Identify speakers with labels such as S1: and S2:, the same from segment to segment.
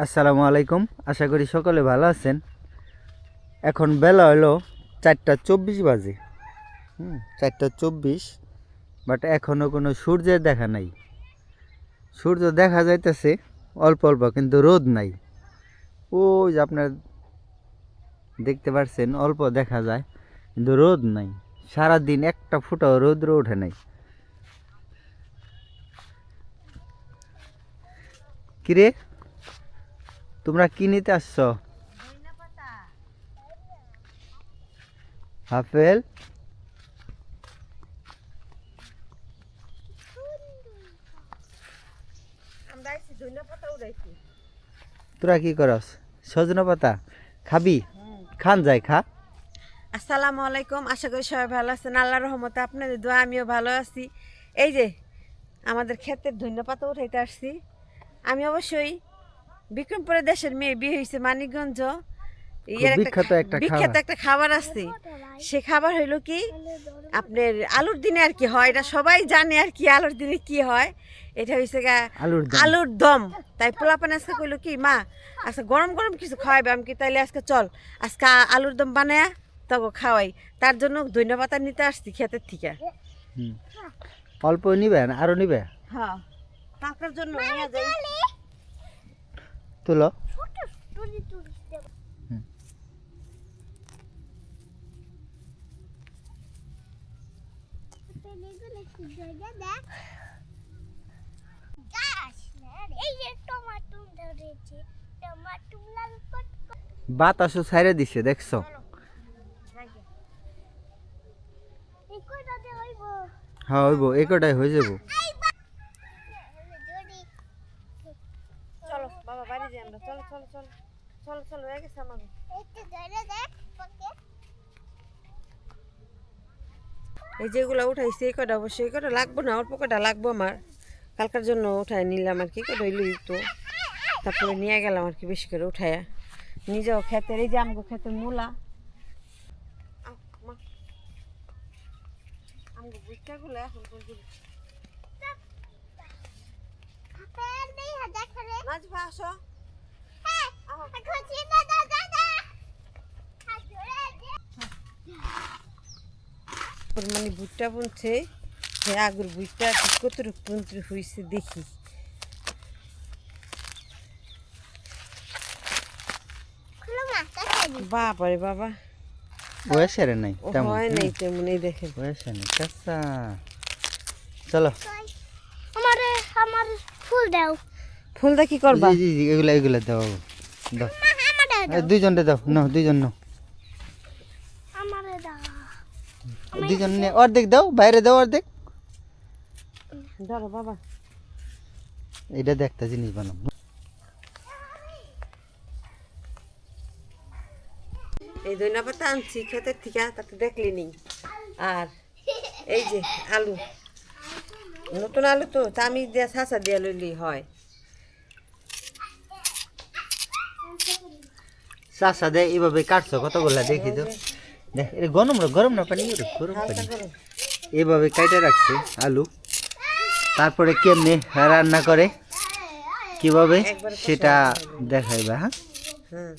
S1: আসসালামু আলাইকুম, আশা করি সকলে ভালো আছেন। এখন বেলা হলো 4:24 বাজে। 4:24, বাট এখনও কোনো সূর্যের দেখা নাই। সূর্য দেখা যাইতেছে অল্প অল্প, কিন্তু রোদ নাই। ওই যে আপনার দেখতে পাচ্ছেন, অল্প দেখা যায় কিন্তু রোদ নাই। সারাদিন একটা ফুটাও রৌদ্র ওঠে নাই। কিরে, তোমরা কি নিতে আসছ? আপেল? তোরা কি করস? সজনা পাতা খাবি? খান যায়, খা।
S2: আসসালামু আলাইকুম, আশা করি সবাই ভালো আছেন। আল্লাহর রহমতে আপনাদের দোয়া আমিও ভালো আছি। এই যে আমাদের ক্ষেতের ধনিয়া পাতা উঠাইতে আসছি। আমি অবশ্যই বিক্রমপুরের দেশের মেয়ে, বিয়ে হয়েছে মানিকগঞ্জ। বিখ্যাত একটা খাবার আছে। সে খাবার হইল কি, আপনার আলুর দিনে আর কি হয়, এটা সবাই জানে আর কি আলুর দিনে কি হয়। এটা হয়েছে গা আলুর দম। তাই পোলাপান আজকে কইলো কি, মা আচ্ছা গরম গরম কিছু খাওয়াবে। আমি কি তাইলে আজকে চল আজকে আলুর দম বানায়া তবে খাওয়াই। তার জন্য ধনিয়া পাতা নিতে আসছি ক্ষেতের থেকে।
S1: অল্প নিবে, আরো নিবে?
S2: হ্যাঁ, কাকার জন্য নিয়ে যাই।
S1: তুলো। বাতাসও ছাইড়ে দিছে, দেখছো? হ্যাঁ হইব, এই কটাই হয়ে যাব।
S2: চলো বাবা বাড়ি যাই আমরা। চলো চলো চলো চলো চলো, হয়ে গেছে আমার। এই যেগুলো উঠাইছি এই কটা, অবশ্যই এই কটা লাগবো না, অল্প কটা লাগবো আমার। কালকার জন্য উঠায় নিলাম আর কি, কটা হইলই তো। তারপরে নিয়ে গেলাম আর কি বেশি করে উঠায়া। নিজেও ক্ষেতের, এই যে আমগো ক্ষেতের মূলা, আমগো বুট্টাগুলো এখন নাজবা আসো। মানে বুটটা বুনছে, আগুর বুটটা কতটুকু পুন্ত্র হয়েছে দেখি। বাবারে বাবা,
S1: বয়সের নাই
S2: হয় নাই তেমন। এই দেখেন
S1: বয়সের নেই। কাঁচা। চলো,
S3: আমার ফুল দাও।
S2: ফুল দা কি করবা?
S1: জি জি, এগুলা এগুলা দাও, দাও। দুইজনটা দাও, নাও দুইজন নাও।
S3: আমারে দাও।
S1: দুইজন নিয়ে অর্ধেক দাও, বাইরে দাও অর্ধেক।
S2: ধরো বাবা,
S1: এটা দেখতে জিনিস বানাবো।
S2: এই ধনিয়া পাতা আনছি ক্ষেতের থেকে, তাতে দেখলি নি। আর এই যে আলু, নতুন আলু তো, তা আমি দিয়া শাঁসা দিয়া লইলি হয়।
S1: চাষা দে এইভাবে কাটছো কতগুলা দেখি তো। দেখ, এটা গরম না, গরম না পানি, গরম পানি। এইভাবে কাটে রাখছে আলু। তারপরে কেমনে রান্না করে কিভাবে সেটা দেখাইবা। হ্যাঁ,
S2: হ্যাঁ,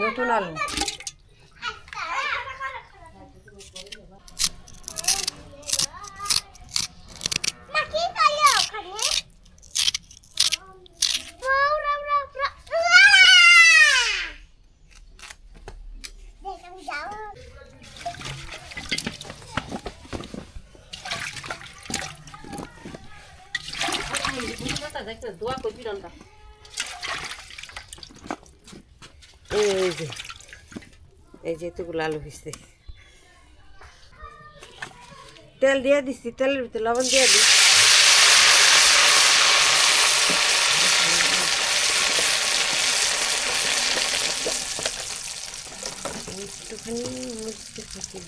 S2: নতুন আলু। এই যে এতগুলো আলু হয়েছে। তেল দিয়ে দিচ্ছি, তেলের ভিতরে লবণ দিয়ে দিই। একটুখানি মরিচ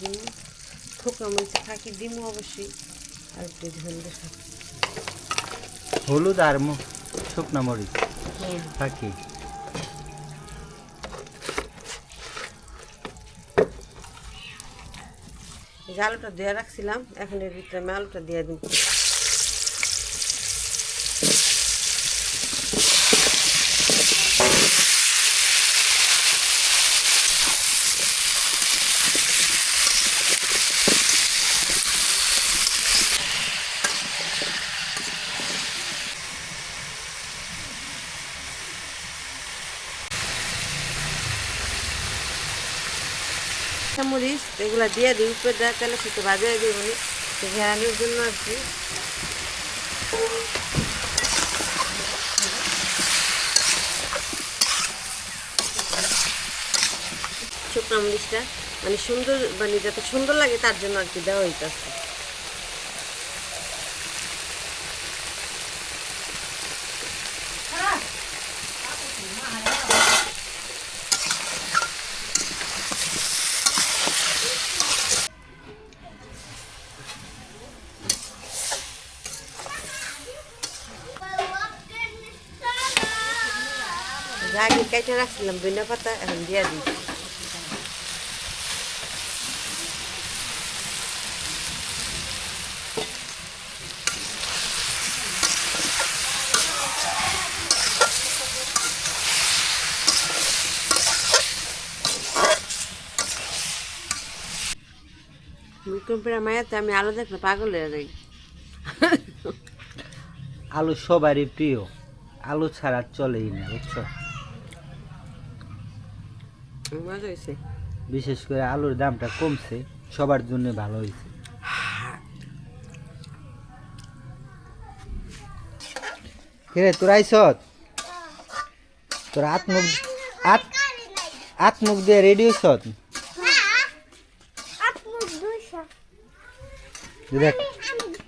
S2: দিই। শুকনো মরিচ ফাঁকি দিমু অবশ্যই, আর একটু হলুদ ফাঁকি।
S1: হলুদ আর শুকনা মরিচ ফাঁকি।
S2: এই যে আলুটা দিয়ে রাখছিলাম, এখন এর ভিতরে আমি আলুটা দিয়ে দিই। মরিচ এগুলা দিয়ে দিই, উপরে দেওয়া তেলের সাথে ভাজা দিব ঘেরানোর জন্য আর কি। শুকনো মরিচটা মানে সুন্দর, মানে যাতে সুন্দর লাগে তার জন্য আর কি দেওয়া হইতেছে। আগে কেটে রাখছিলাম ধনিয়া পাতা, এখন দিয়ে দিই। মুকুমপুরা মায়াতে আমি আলু দেখলে পাগল হয়ে যাই।
S1: আলু সবারই প্রিয়, আলু ছাড়া চলেই না, বুঝছো?
S2: মজা হয়েছে।
S1: বিশেষ করে আলুর দামটা কমছে, সবার জন্য ভালো হয়েছে। কিরে তোর আইস, তোর হাত মুখ দিয়ে রেডি হইস? দেখ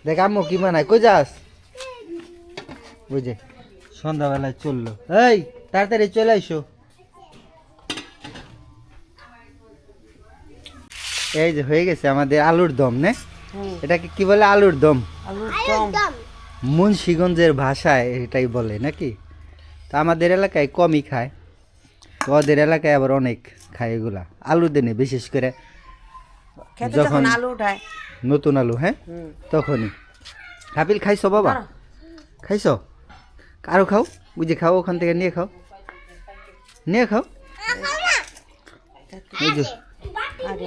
S1: দেখ আম্মু কি বানায়, কই যাস? বুঝে সন্ধ্যাবেলায় চললো, এই তাড়াতাড়ি চলে আইসো। এই যে হয়ে গেছে আমাদের আলুর দম, নে এটাকে কি বলে? আলুর দম।
S2: আলুর দম
S1: মুন্সিগঞ্জের ভাষায় এটাই বলে নাকি? তা আমাদের এলাকায় কমই খায়, তো ওদের এলাকায় আবার অনেক খায় এগুলা আলু দেনে, বিশেষ করে
S2: খেতে
S1: যখন
S2: যখন আলু উঠায়।
S1: নতুন আলু, হ্যাঁ তখনই। কাপিল খাইছো বাবা? খাইছো? আরো খাও, বুঝে খাও, ওখান থেকে নিয়ে খাও, নিয়ে খাও। এই যে
S2: আরে